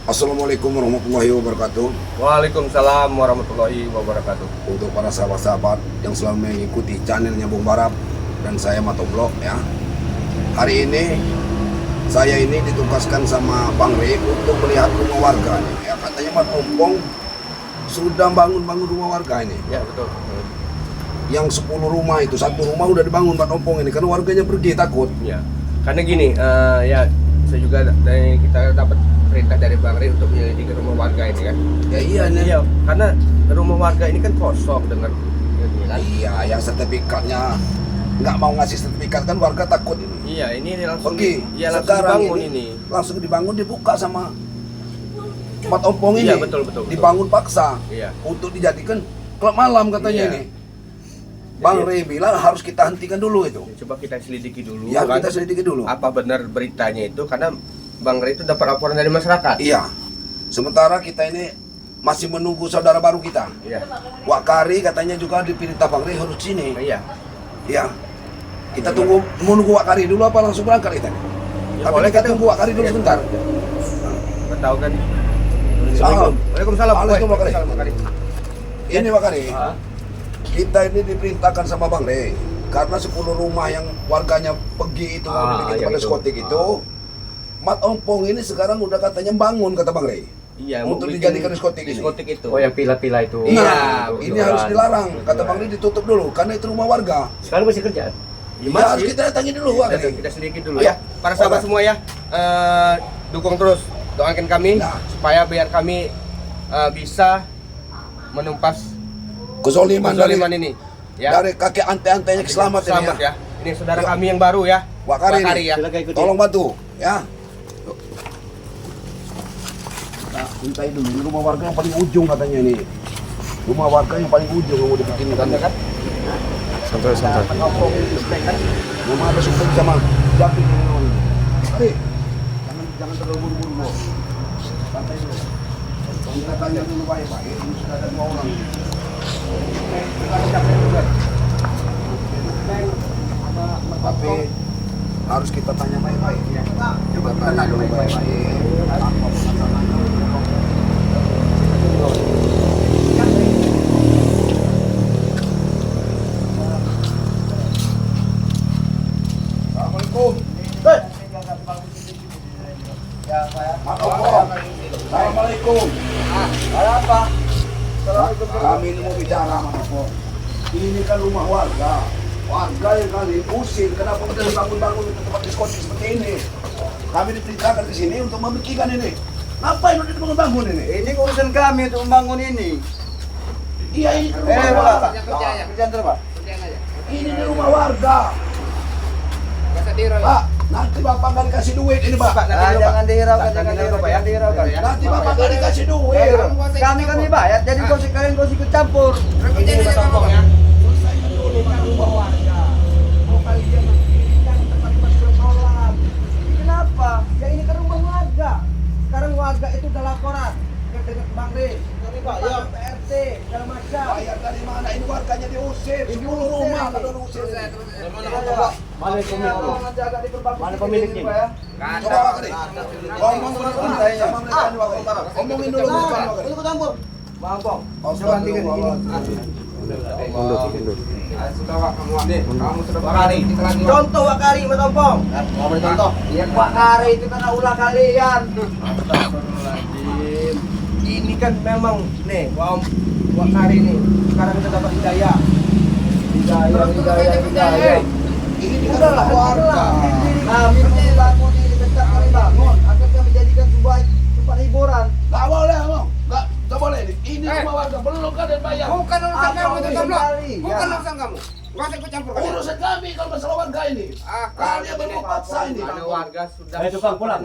Assalamualaikum warahmatullahi wabarakatuh. Waalaikumsalam warahmatullahi wabarakatuh. Untuk para sahabat-sahabat yang selalu mengikuti channelnya Bung Barap dan saya Matoblok ya. Hari ini saya ini ditugaskan sama Bang Rey untuk melihat rumah warga ya. Katanya Mat Ompong sudah bangun rumah warga ini. Ya betul. Yang 10 rumah itu, satu rumah udah dibangun Mat Ompong ini karena warganya pergi takut. Ya. Karena gini, ya saya juga dari kita dapat perintah dari Bang Rey untuk menyelidiki rumah warga ini kan. Ya iya nih. Iya, karena rumah warga ini kan kosong dengan ini kan. Iya, yang sertifikatnya nggak mau ngasih sertifikat kan warga takut ini. Iya, ini langsung Pergi. langsung Sekarang dibangun ini. Langsung dibangun, dibuka sama Mat Ompong ini. Iya, betul. Dibangun paksa. Iya. Untuk dijadikan klub malam katanya Iya. ini. Bang Rey bilang harus kita hentikan dulu itu. Coba kita selidiki dulu. Ya, kan. kita selidiki dulu. Apa benar beritanya itu, karena Bang Rey itu dapat laporan dari masyarakat. Iya. Sementara kita ini masih menunggu saudara baru kita. Iya. Wakari katanya juga diperintah Bang Rey harus sini. Iya. Iya. Kita tunggu, mau nunggu Wakari dulu apa langsung berangkat kita? Ya, Tapi boleh kita tunggu Wakari dulu Iya. sebentar. Nggak tahu kan. Salam. Waalaikumsalam. Waalaikumsalam, Wakari. Wakari. Ini Wakari. Ah. Kita ini diperintahkan sama Bang Rey karena 10 rumah yang warganya pergi itu mau dibikin yang tempat itu. diskotik itu. Mat Ompong ini sekarang udah katanya bangun kata Bang Rey. Iya, Untuk bikin dijadikan diskotik ini. diskotik itu. Oh, yang pila-pila itu. Iya, Nah, ini betul. harus dilarang. Kata Bang Rey ditutup dulu karena itu rumah warga. Sekarang masih kerja. Ya, Ya, harus kita datangi dulu Bang Rey. kita sedikit dulu Ayo. ya. Para sahabat Oke. semua ya, dukung terus, doakan kami Nah. supaya biar kami bisa menumpas Kezoliman dari kezaliman ini. Ya. dari kakek ante-antenya selamat ini Selamat ya. ya. Ini saudara Yuk. kami yang baru ya. Wakari ini. ya. Silakan ikuti. Tolong bantu ya. Kita mintai dulu ini rumah warga yang paling ujung katanya ini. Rumah warga yang paling ujung yang mau dibikin kan. Santai. Nama ada sumpah sama Japi ini. Mari. Jangan terlalu buru-buru loh. Santai dulu. Kita tanya dulu baik-baik. Ini sudah ada 2 orang. Tapi harus kita tanya baik-baik ya. Coba tanya dulu baik-baik. Apa masalahnya? Assalamualaikum. Assalamualaikum. Ada apa? Kami ini mau bicara sama Bapak. Ini kan rumah warga. Warga yang kali usir. Kenapa kita dibangun-bangun di tempat diskotik seperti ini? Kami diperintahkan ke sini untuk membersihkan ini. Ngapain udah dibangun-bangun ini? Ini urusan kami untuk membangun ini. Iya ini kan rumah warga. Kerjaan terus, Pak. Ini di rumah warga. Pak, nanti Bapak nggak dikasih duit ini Pak. Jangan dihiraukan, Jangan jangan dihiraukan, dihiraukan, ya. dihiraukan. Nanti Bapak nggak dikasih duit. Kami bayar, jadi kalian kau ikut campur. Selesaikan dulu Pak, rumah warga. Mau kalian membersihkan tempat sholat. Kenapa? Ya ini kan rumah warga. Sekarang warga itu udah laporan ke Bang Rey, Pak PRT, segala macam. Bayar dari mana? Ini warganya diusir. 10 rumah kalau diusir. Mana pemiliknya? Menjaga di berbagai Mana titik pemiliknya? ini, Pak, ya. Coba Pak Kari. Ngomong dulu sama mereka nih Pak Kari. Ngomongin dulu sama mereka Pak Kari. Ikut campur. Bang Pong. Coba hentikan ini. Contoh Wakari, Mas Ompong. Mau boleh contoh? Ya Wakari itu karena ulah kalian. Astagfirullahaladzim. Ini kan memang nih, Wakari nih. Sekarang kita dapat hidayah. Hidayah. Ini di rumah warga. Kami membangun ini, bentar kami bangun agar kami jadikan sebuah tempat hiburan. Nggak boleh ngomong. Nggak boleh ini. Ini rumah warga. Belum kalian bayar. Bukan urusan Apa kamu itu urusan goblok. kali? Bukan Ya. urusan kamu. Gak usah ikut campur kalian. Urusan kami kalau masalah warga ini. Kalian baru paksa ini. Ada warga sudah. Ayo tukang pulang.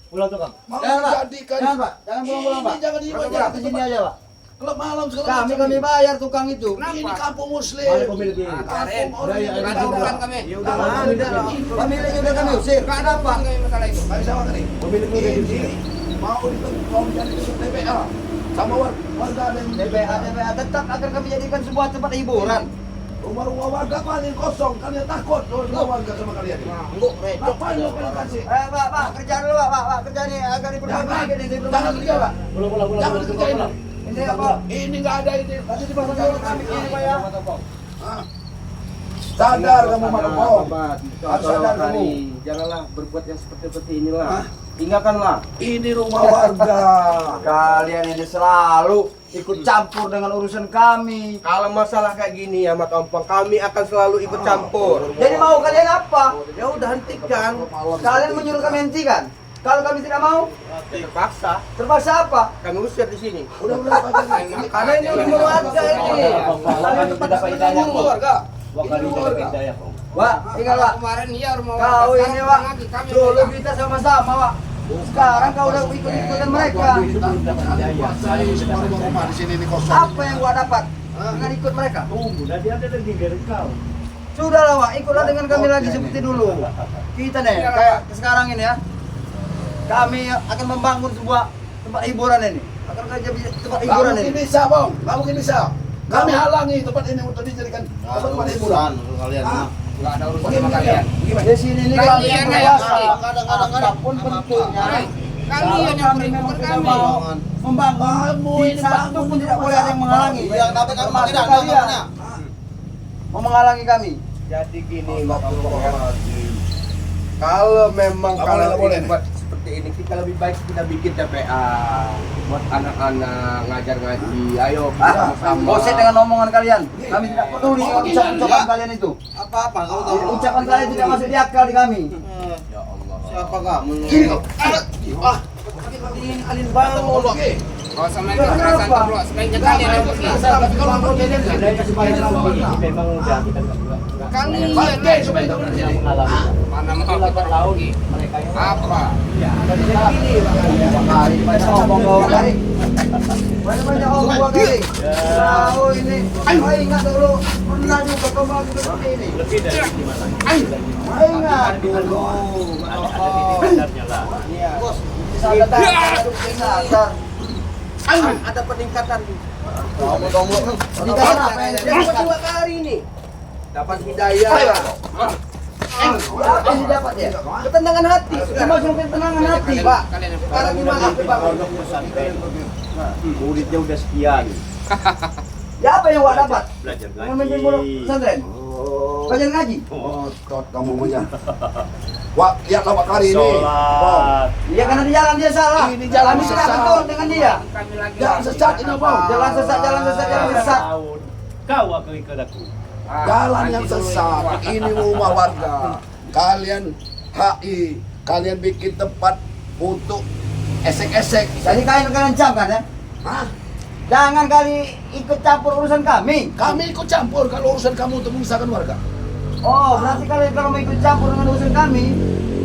Pulang tukang. Mau Jangan, Pak. dijadikan. Jangan, Pak. Jangan pulang-pulang, Pak. Ini jangan Jangan dibayar. ke sini aja, Pak. Klub malam segala Kami macam. bayar tukang itu. Ini kampung muslim. Mana pemiliknya? Kampung orang yang Bukan berdoa. urusan kami. Ya udah. Pemiliknya udah kami usir. Gak ada apa kami masalah itu. Baik sama kali. Ini mau menjadi TPA sama warga ada yang DPA tetap akan kami jadikan sebuah tempat hiburan. Rumah-rumah warga kalian kosong, kalian takut rumah warga sama kalian. Enggak, recok. Ngapain lo kalian kasih? Pak, kerja dulu Pak, kerja nih agak diperbaiki ini. Jangan kerja, Pak. Jangan kerja ini. Ini apa? Ini nggak ada ini. Tadi dibangun dulu kami ini Pak ya. Hah? Sadar kamu Matopo. Harus sadar kamu. Janganlah berbuat yang seperti inilah. Hah? Ingatkanlah. Ini rumah warga. Kalian ini selalu ikut campur dengan urusan kami. Kalau masalah kayak gini ya Mat Ompong, kami akan selalu ikut campur. Jadi mau kalian apa? Ya udah hentikan. Kalian menyuruh kami hentikan. Kalau kami tidak mau, Terpaksa terpaksa apa? kami usir di sini. Udah Pak. Karena ini rumah warga ini. Kalian tempat Rumah warga. Wah, ingat Pak. Kemarin iya rumah Kau warga. ini Sekarang Pak, lagi kami dulu kita sama-sama Pak. Sekarang kau udah ikut-ikutan mereka. Saya semua rumah di sini ini kosong. Apa yang gua dapat dengan ikut mereka? Sudahlah Pak, ikutlah dengan kami lagi seperti dulu. Kita nih, kayak sekarang ini ya. Kami akan membangun sebuah tempat hiburan ini. Akan kerja di tempat hiburan Kamu ini. ini bisa, Bang. Kamu ini bisa. Kami halangi tempat ini untuk dijadikan tempat hiburan. Ah, enggak ada urusan sama kalian. Di sini ini Kalian kalian yang berkuasa. kadang-kadang Apapun bentuknya. Kalian yang Kami berikan memang tidak kami. mau membangun. Kamu Di ini satu bangun pun tidak boleh ada yang menghalangi. tapi kamu Termasuk tidak kalian. Mau menghalangi kami. Jadi gini Mat Ompong ya. Kalau memang Nggak kalau boleh, ini buat seperti ini, kita lebih baik kita bikin TPA buat anak-anak ngajar ngaji. Ayo kita sama-sama. Bosan dengan omongan kalian. Kami tidak peduli dengan ucapan kalian itu. Apa-apa kamu tahu? Ucapan kalian tidak masuk di akal di kami. Ya Allah. Siapa kamu? ini kalian bangun. Oke. Oh, sama yang kekerasan dulu. Sebaiknya kalian yang pergi. Tapi kalau mau kalian nggak ada kasih bayar sama warga. Kalian Oke, supaya kamu di sini. mana mau kita pergi? Apa? Ngomong kau kali. Banyak ngomong kau kali. Tahu ini. Ayo ingat dulu. Pernah juga kau melakukan seperti ini. Ayo ingat dulu. Bos, sadar. Ada peningkatan. Peningkatan apa yang Yang kedua kali ini dapat hidayah. apa yang didapat ya? Ketenangan hati. Dimaksud ketenangan hati, Pak. Kalian yang Sekarang gimana, Pak? Muridnya udah sekian. Ya apa yang Wak dapat? Belajar Memimpin pondok pesantren. Belajar ngaji. Otot kamu punya. Wah, lihatlah Pak hari ini. Bang, Sholat. Iya karena di jalan dia salah. Ini jalan Kami tidak sesat. betul dengan dia. kami lagi Jangan sesat ini, Bang. Jalan sesat, jalan sesat, jalan sesat. Tahun. Kau aku ikut aku. Jalan yang sesat. Ini rumah warga. Kalian HI, kalian bikin tempat untuk esek-esek. Jadi kalian ancam kan ya? Hah? Jangan kali ikut campur urusan kami. Kami ikut campur kalau urusan kamu untuk memisahkan warga. Oh, berarti kalian kalau mau ikut campur dengan urusan kami,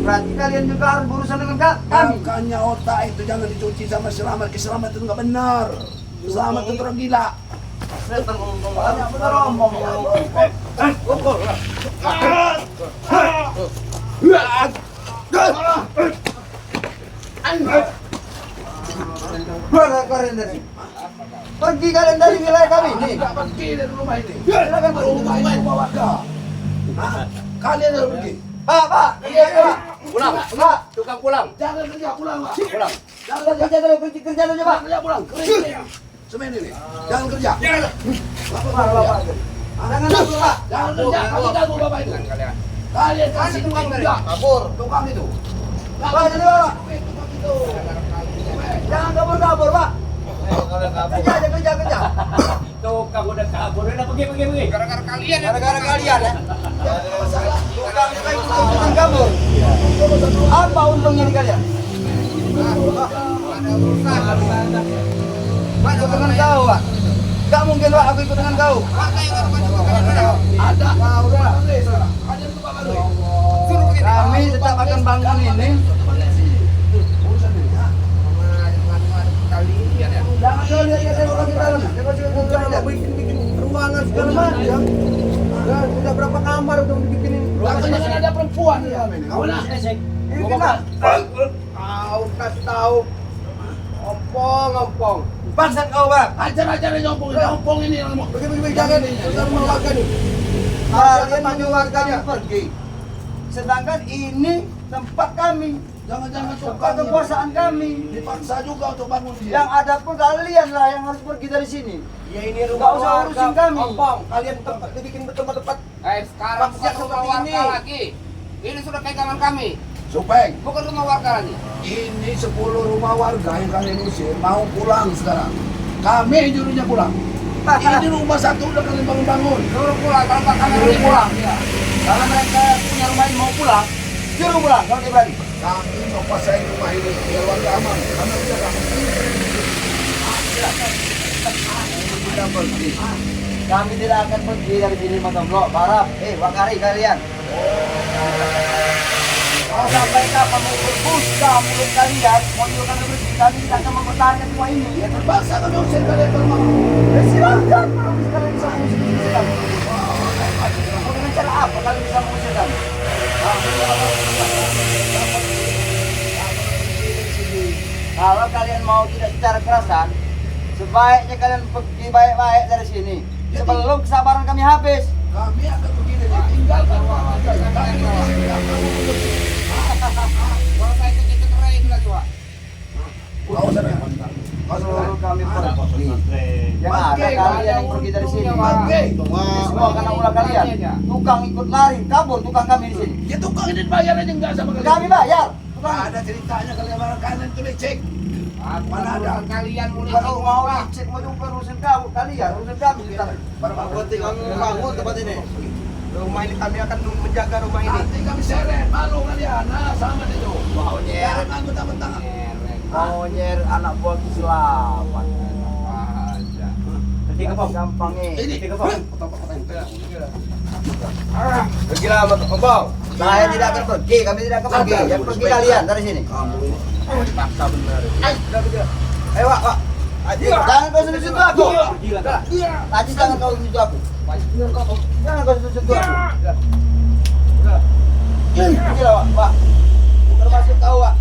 berarti kalian juga harus berurusan dengan kami. Makanya otak itu jangan dicuci sama selamat. Keselamat itu nggak benar. Selamat itu orang gila. Banyak benar ngomong. Keluar kalian dari sini. Pergi kalian dari wilayah kami nih. Nggak pergi dari rumah ini. Silakan rumah ini rumah warga. Hah? Kalian harus pergi. Pak, iya, Pak. Pulang. Pak, Tukang pulang. Jangan kerja pulang, Pak. Pulang. Jangan kerja dulu, kerja dulu, Pak. kerja pulang. Kering. Semen ini. Jangan kerja. Pak. Jangan dulu, Pak. Jangan kerja. Kami ganggu Bapak itu. kalian. Kalian kasih tukang kerja. Kabur. Tukang itu. Pak, jadi Pak. Tukang itu. Jangan kabur, Pak. Kerja. Tuh kamu udah kabur. Udah pergi. Gara-gara kalian. Gara-gara kalian ya. Bukan kabur. Apa untungnya di kalian? Ada urusan. Ikut dengan kau, Pak. Gak mungkin, Pak, aku ikut dengan kau. Warga yang harus maju ke kalian. Ada. Ada tempat baru. Suruh begini. Kami tetap akan bangun ini. Kalian ya. Jangan kau lihat orang di dalam. Jangan bikin ruangan segala macam. Ya, sudah berapa kamar untuk dibikinin Katanya kan ada perempuan di dalam ini. Kamu lah. Ini kenapa? Kau kasih tahu. Ompong. Bangsat kau, Pak. Ajar-ajar nyompong ini yang mau. Begini, jangan. Kita rumah warga nih. Kalian menyuruh kami pergi. Sedangkan ini tempat kami. Jangan-jangan Tempat kekuasaan kami. dipaksa juga untuk bangun dia. Yang ada pun kalian lah yang harus pergi dari sini. Ya ini Nggak rumah usah warga. urusin kami. Ompong, kalian tempat dibikin tempat-tempat. Sekarang bukan Maksudnya rumah seperti warga ini. lagi. Ini sudah pegangan kami, Supeng, bukan rumah warga lagi. ini 10 rumah warga yang kalian usir mau pulang sekarang. Kami jurusnya pulang. Ini rumah satu udah kalian bangun-bangun. Suruh pulang, kalau nggak kami Suruh rugi. pulang. Kalau mereka punya rumah ini mau pulang, suruh pulang kalau dia berani. Kami mau kuasai rumah ini biar warga aman. Kami bisa kamu. Kita pergi. Kami tidak akan pergi dari sini Matomblo, Barap. Wakari kalian. Mau sampai kapan mau berbuka mulut kalian, mau juga berhenti, kami tidak akan mempertahankan semua ini. Ya terpaksa kami usir kalian ke rumah. Silakan, kalau kalian bisa mengusir kami. Mau dengan cara apa kalian bisa mengusir kami? Kalau kalian mau tidak secara kerasan, sebaiknya kalian pergi baik-baik dari sini. Sebelum kesabaran kami habis. Kami akan begini, tinggalkan rumah warga. Kami Kalau saya ikut cerai itu lagi, Pak. Kau sana. Kalau kami pergi, yang ada Bangke, kalian yang pergi dari sini. Bangke. Ini semua karena ulah kalian. Tukang ikut lari, kabur tukang kami di sini. Ya tukang ini bayar aja enggak sama kalian. Kami bayar. Tukang Ada ceritanya kalian barang kanan itu licik. Mana ada kalian mulai kalau mau cek mau juga urusan kamu kalian, urusan kami kita. Berarti kami membangun tempat ini. Rumah ini kami akan menjaga rumah ini. Nanti kami seret, malu kalian. Nah, sama itu. Wow, Jangan mentang-mentang. Mau nyer anak buah selamat. Pergi ke Pom. Gampangnya. Ini. Pergilah Ompong. Saya tidak akan pergi, kami tidak akan pergi. Yang pergi kalian dari sini. Kamu ini. Paksa benar. Ayo, Pak. Jangan kau sentuh aku. Pergilah. Najis jangan kau sentuh aku. Jangan kau sentuh aku. Pergilah, Pak. Termasuk kau, Pak.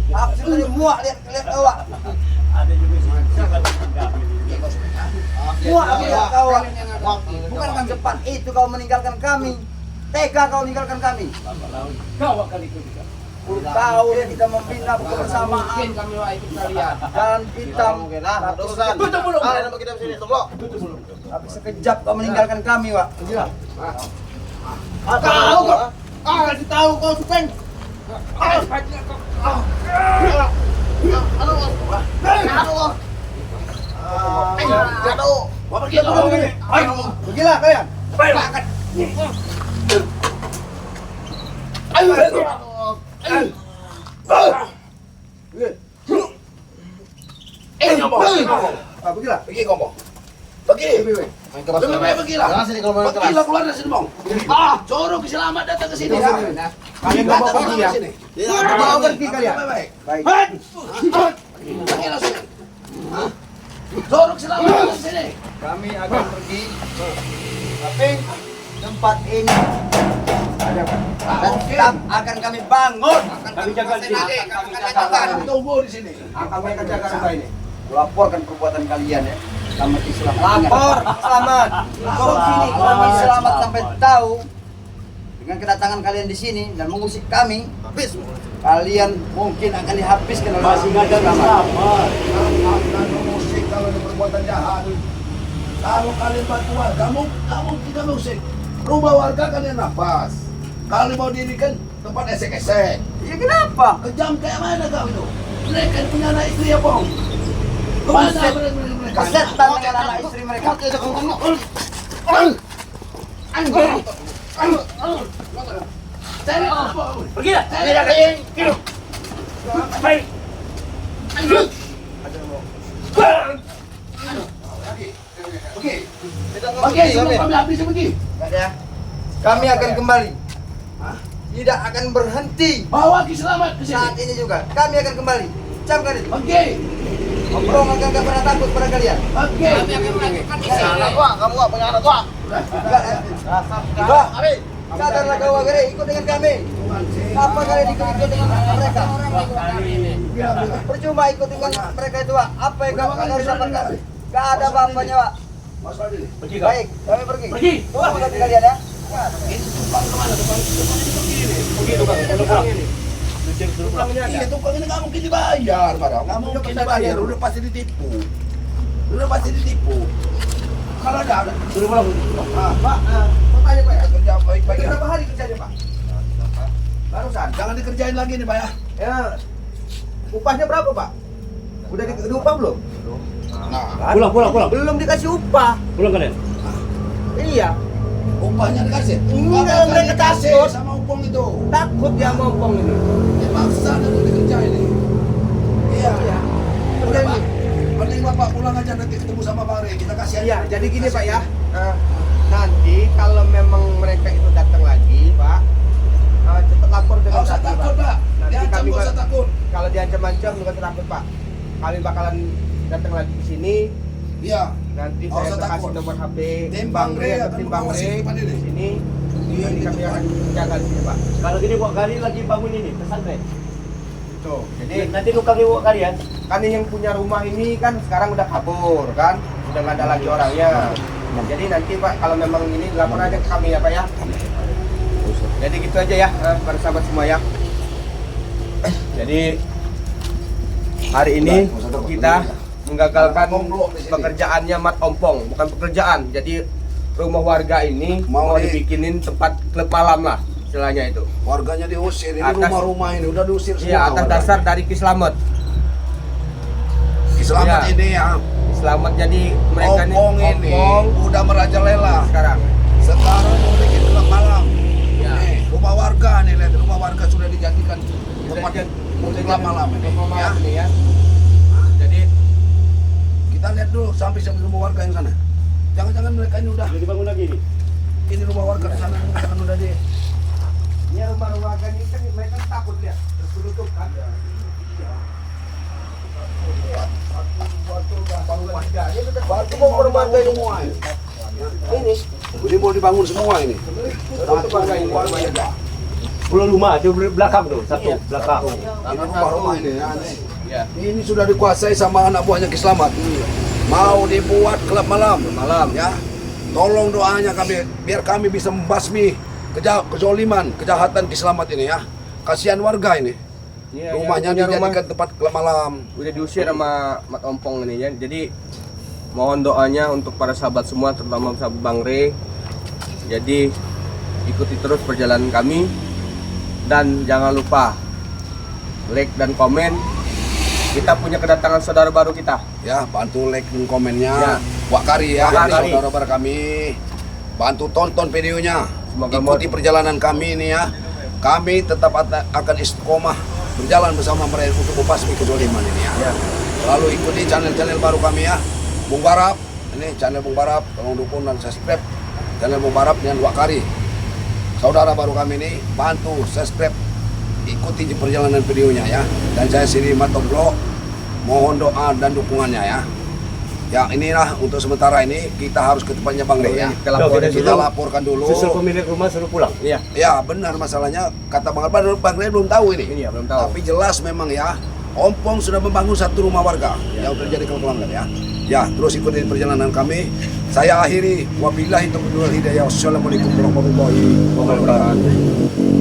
Aku sendiri muak lihat kau, Pak. Ada juga siapa Muak aku lihat kau, Pak. Bukan kan cepat itu kau meninggalkan kami. Tega kau meninggalkan kami. Kau akan ikut juga. 10 tahun kita membina kebersamaan Mungkin kami Pak ikut kalian. dan hitam. Tutup mulut. Kalian kita sini, Tomblo. Tapi sekejap kau meninggalkan kami, Pak. Tahu kok. Kasih tahu kau Supeng. Pergilah kalian. Pergilah. Pergi ngomong. Pergi. Lebih baik pergilah. Pergilah keluar dari sini, Bang. Suruh keselamat datang ke sini. Kalian nggak mau pergi ya? Tidak mau pergi kalian. Baik. Baik. Pergilah sini. Suruh keselamat datang ke sini. Kami akan pergi. Tapi tempat ini dan tetap akan kami bangun. Kami jaga di sini. Kami tunggu di sini. Kami akan jaga rumah ini. Laporkan perbuatan kalian ya. Selamat Islam. Lapor, selamat. Kau sini kami selamat sampai tahu dengan kedatangan kalian di sini dan mengusik kami. Habis. Kalian mungkin akan dihabiskan oleh Masih nggak ada selamat. Kamu musik kalau ada perbuatan jahat. Kalau kalian bantu warga, kamu tidak musik. Rumah warga kalian nafas. Kalau mau dirikan tempat esek-esek. Ya kenapa? Kejam kayak mana kau itu? Mereka punya anak istri ya, Bang? Kemana Buset. mereka? Kesetan dengan anak istri mereka. Cari apa? Pergi dah. Cari apa? Baik. Oke. Oke, sebelum kami habis pergi. Enggak ada. Kami akan kembali. Tidak akan berhenti. Bawa Ki Selamat ke Saat sini. ini juga kami akan kembali. Camkan itu. Oke. Obrol akan gak pernah takut pada kalian. Oke. Kami akan melanjutkan di sini. Kamu nggak punya anak tua. Enggak. Pak, sadarlah kau agar ikut dengan kami. Apa kalian ikut dengan mereka? Percuma ikut dengan mereka itu, Pak. Apa yang kamu harus dapatkan? Gak ada apa-apanya, Pak. Mas Fadil. Pergi kau. Baik, kami pergi. Pergi. Pulang nanti kalian ya. Ini tukang kemana? Tukang ini begini. Pergi tukang. Pulang. Lucek suruh pulang. Iya, tukang ini nggak mungkin dibayar, barang. Nggak mungkin dibayar. Udah pasti ditipu. Udah pasti ditipu. Kalau ada, Suruh pulang. Pak, mau tanya Pak ya? kerja baik-baik ya. Berapa hari kerjanya Pak? Barusan. Jangan dikerjain lagi nih, Pak ya. Ya, upahnya berapa Pak? Udah diupah belum? Nah, Pulang. Belum dikasih upah. Pulang kalian. Iya, upahnya dikasih. Enggak, Upahnya mereka dikasih takut. sama upong itu. takut dia ngompong ini. Dipaksa dan dikerjain ini. Iya. Iya. Udah, Pak. Mending Bapak pulang aja nanti ketemu sama Bang Rey. Kita kasih aja. Iya, jadi gini Pak ya. Nanti kalau memang mereka itu datang lagi, Pak, cepat lapor dengan Nggak usah kami, takut, Pak. Nanti Diancam kami nggak usah takut. kalau diancam-ancam bukan takut, Pak. Kami bakalan datang lagi ke sini. Iya. Nanti Nggak saya usah kasih takut. nomor HP Tim Bang Bang Rey Rey atau akan tim Bang mengawasi Rey tempat ini. di sini. Iya, Nanti di kami tempat akan ini. jaga di sini, Pak. Kalau gini buat kali lagi bangun ini pesantren. Tuh, jadi Nanti tukang ibu kalian. kan yang punya rumah ini kan sekarang udah kabur kan, udah nggak ada lagi orangnya. Jadi nanti Pak kalau memang ini lapor aja ke kami ya Pak ya. Jadi gitu aja ya para sahabat semua ya. Jadi hari ini kita menggagalkan pekerjaannya Mat Ompong, bukan pekerjaan. Jadi rumah warga ini mau dibikinin tempat klub malam lah istilahnya itu. Warganya diusir. Ini Atas- rumah-rumah ini udah diusir semua. Iya, atas warga. dasar dari Kislamet. Selamat Iya. ini ya. Selamat jadi mereka nih Ompong ini Ompong udah merajalela. sekarang. Sekarang mau bikin klub malam. Ya. Nih, rumah warga nih, lihat rumah warga sudah dijadikan tempat Udah untuk klub malam ini. Rumah Ya. malam ini ya. Jadi Kita lihat dulu sampai rumah warga yang sana. Jangan-jangan mereka ini udah Sudah dibangun lagi nih. ini rumah warga di sana kan udah di ini rumah-rumah warga ini kan mereka takut lihat terus tutup kan. Batu mau rumah warga ini semua ini. Ini mau dibangun semua ini. Batu warga ini. Pulang rumah itu belakang tuh, satu belakang. Ini rumah-rumah ini ya. Ya. Ini sudah dikuasai sama anak buahnya Kislamat. Mau dibuat klub malam ya. Tolong doanya kami biar kami bisa membasmi kezoliman, kejahatan Kislamat ini ya. Kasihan warga ini. Iya, Rumahnya yang punya dijadikan tempat klub malam. udah diusir sama Mat Ompong ini ya. Jadi mohon doanya untuk para sahabat semua terutama sahabat Bang Rey. Jadi ikuti terus perjalanan kami dan jangan lupa like dan komen. Kita punya kedatangan saudara baru kita. Ya, bantu like dan komennya. Ya. Wak Kari ya, Wak ini Kari. saudara kami. Bantu tonton videonya. Semoga Ikuti perjalanan kami ini ya. Kami tetap akan istiqomah berjalan bersama mereka untuk membasmi kezaliman ini ya. Ya. Lalu ikuti channel-channel baru kami ya. Bung Barap, ini channel Bung Barap, tolong dukung dan subscribe channel Bung Barap dan Wak Kari. Saudara baru kami ini, bantu subscribe, ikuti perjalanan videonya ya. Dan saya Siri Matomblo, mohon doa dan dukungannya ya. Ya inilah untuk sementara ini kita harus ke tempatnya Bang Rey ya. Kita laporin Kita dulu. laporkan dulu. Susul pemilik rumah suruh pulang. Iya. Ya benar masalahnya kata Bang Rey belum tahu ini. Ini ya belum tahu. Tapi jelas memang ya, Ompong sudah membangun satu rumah warga yang terjadi kelangkaan ya. Ya, terus ikuti perjalanan kami. Saya akhiri wabillahi taufiq wal hidayah. Wassalamualaikum warahmatullahi wabarakatuh.